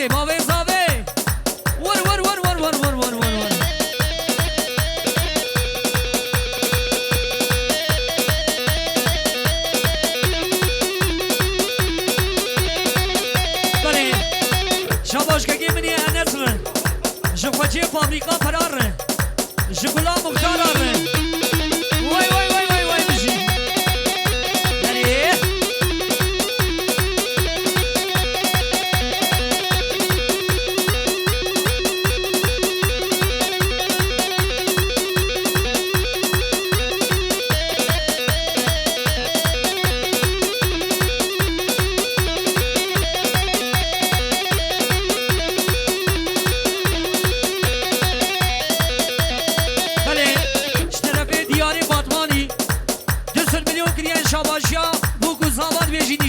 زاوی باوی زاوی ور ور ور ور ور ور ور ور ور بله شاباش که منی انس رن جفاجی فابریکا فرار رن جگولا مختار رن وای وای وای وای وای بجی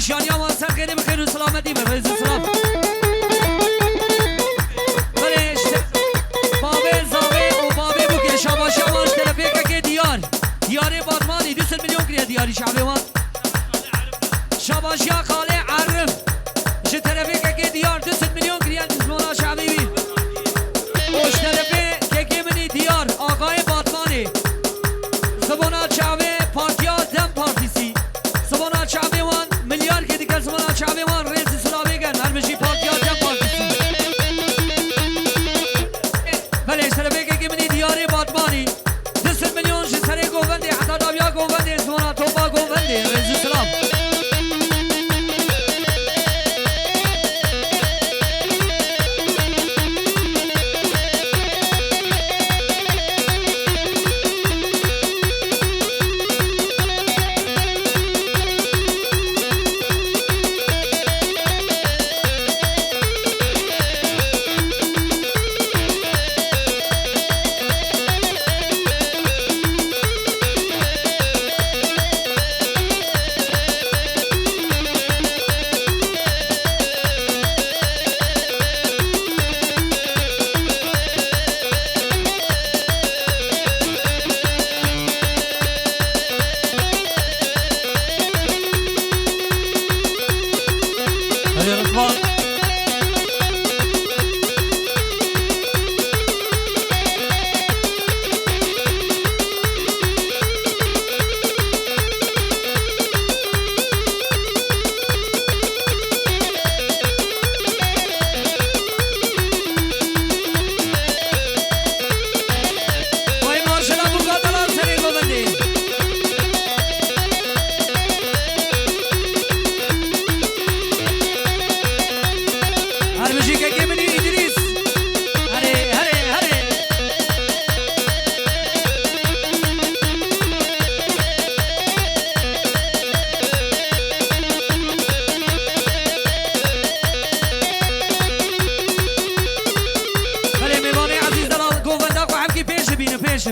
نشانیان وان سر خیلی بخیر و سلامتی به رئیس سلام بله بابه زاوی و بابه بوکی شاباشی وانش تلفیقه که دیاری بادمانی 200 میلیون کریه دیاری شعبی وان شاباشی خاله عرف ش تلفیقه که دیار 200 میلیون کریه دزمانا شعبی بی اوش تلفیقه که منی دیار آقای بادمانی زبانا شعبی پارتیا دم پارتیسی زبانا شعبی وان ملیار که دیگر زبانا شعبی وان رئیس سلامی گن هرمشی پارتیا دم پارتیسی بله تلفیقه که منی دیاری بادمانی 200 میلیون ش سری گوونده حتی دابیا گوونده زبانا توبا گوونده رئیس سلام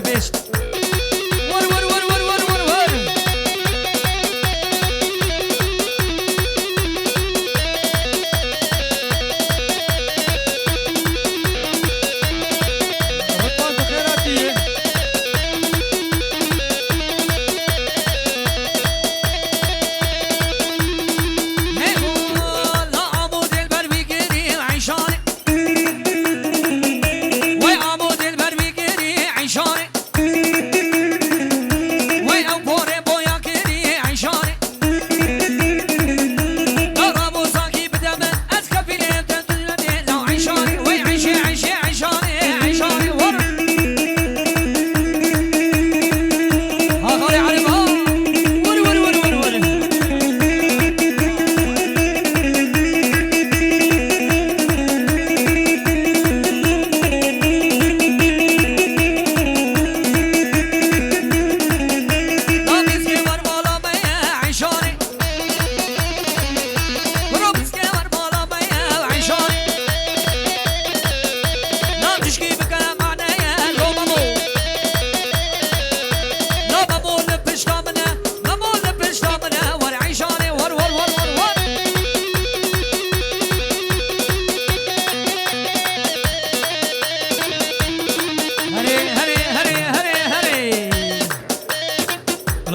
بيش ور ور ور ور ور ور ور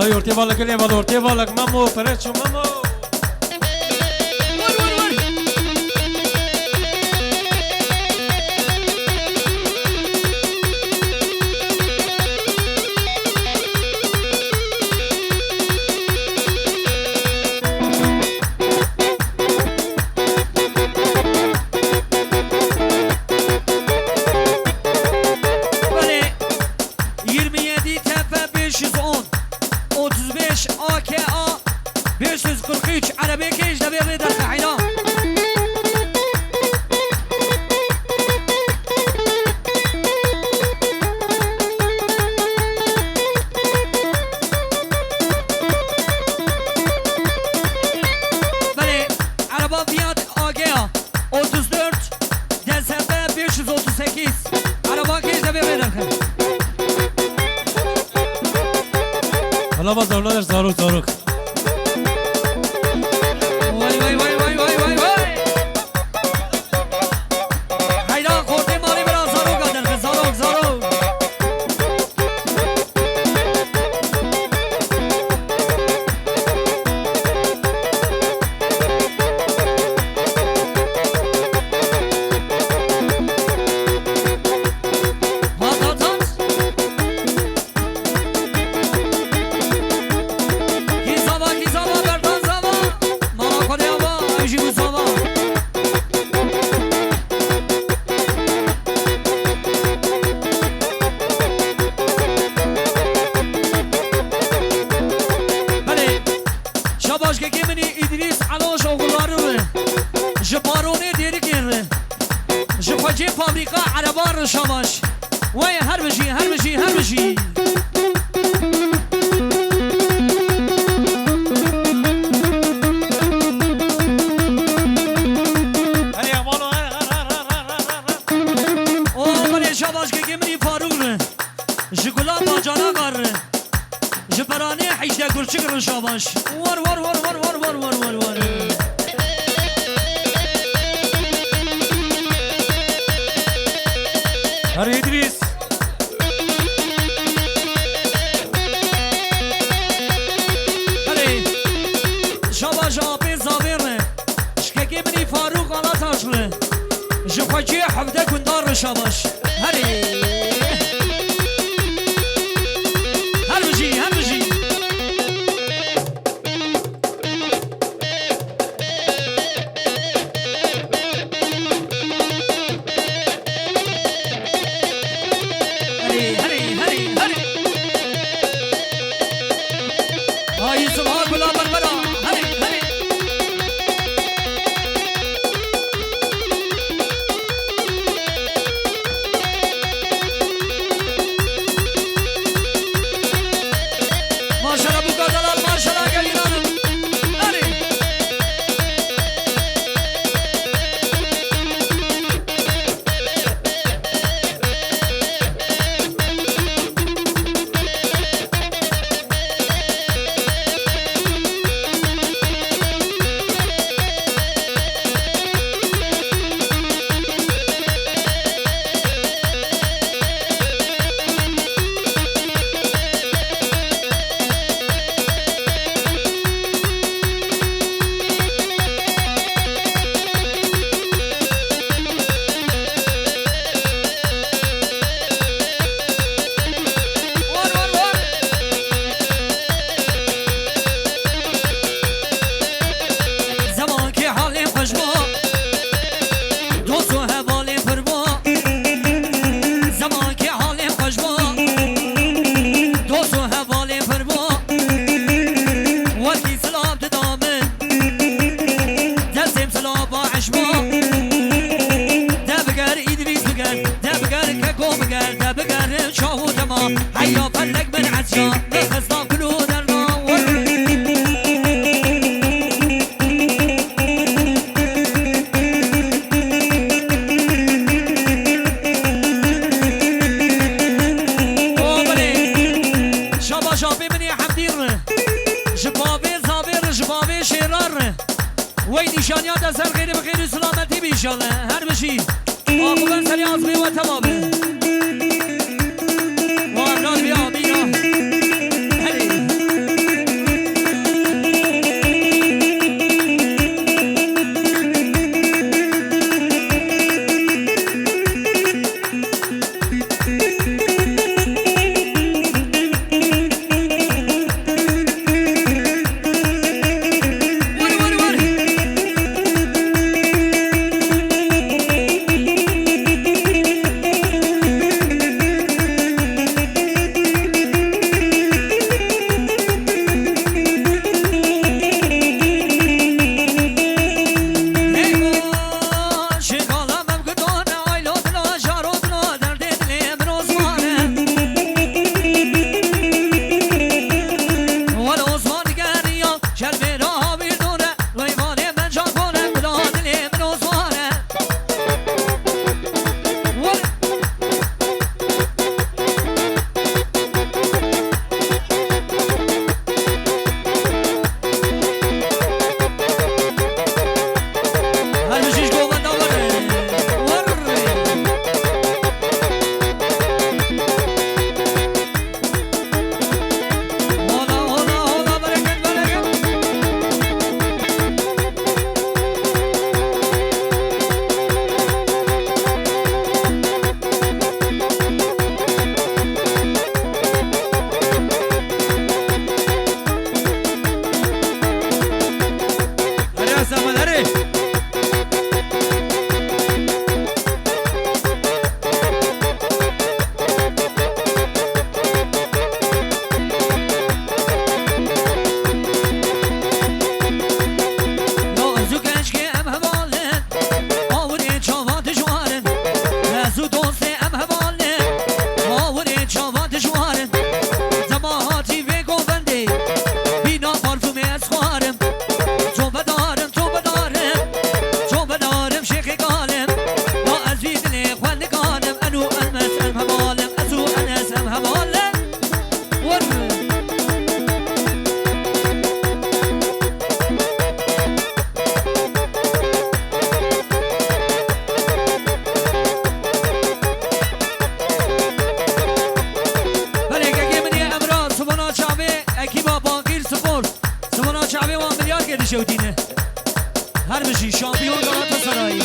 يورتي بالك اللي ما دورتي بالك مامو فريتشو مامو 510 35 AKA 543 عربی کش دبیر در خینا بله عربا فیات آگیا 34 دسته 538 عربا کش دبیر در خینا حالا باز اولادش زاروک زاروک وای وای وای وای وای وای وای حیران خورده مالی برا زاروک آدن زاروک زاروک فابریکا عربار شماش وای هر بشی هر بشی هر بشی او من شماش که منی فاروق ره جگلا باجانا کار ره جبرانه حیشته گرچک رو شماش وار وار وار وار وار وار وار وار وار هر ادریس بله شباش آبی زاویره شککی منی فاروق آلا تاشله جفاجی حفظه کندار شباش هری هر بشی هر بشی حيا فلك من عسيا نخصنا كلو درنا شابا شابي مني حمدير جبابي زابير جبابي شرار وي نشانيات اثر غير بخير سلامتي بيشالله هر بشي آقوبن سري عظمي وتمامه وارناد بيا بينا هلي شودینه هر بشی شامپیون گالات سرایی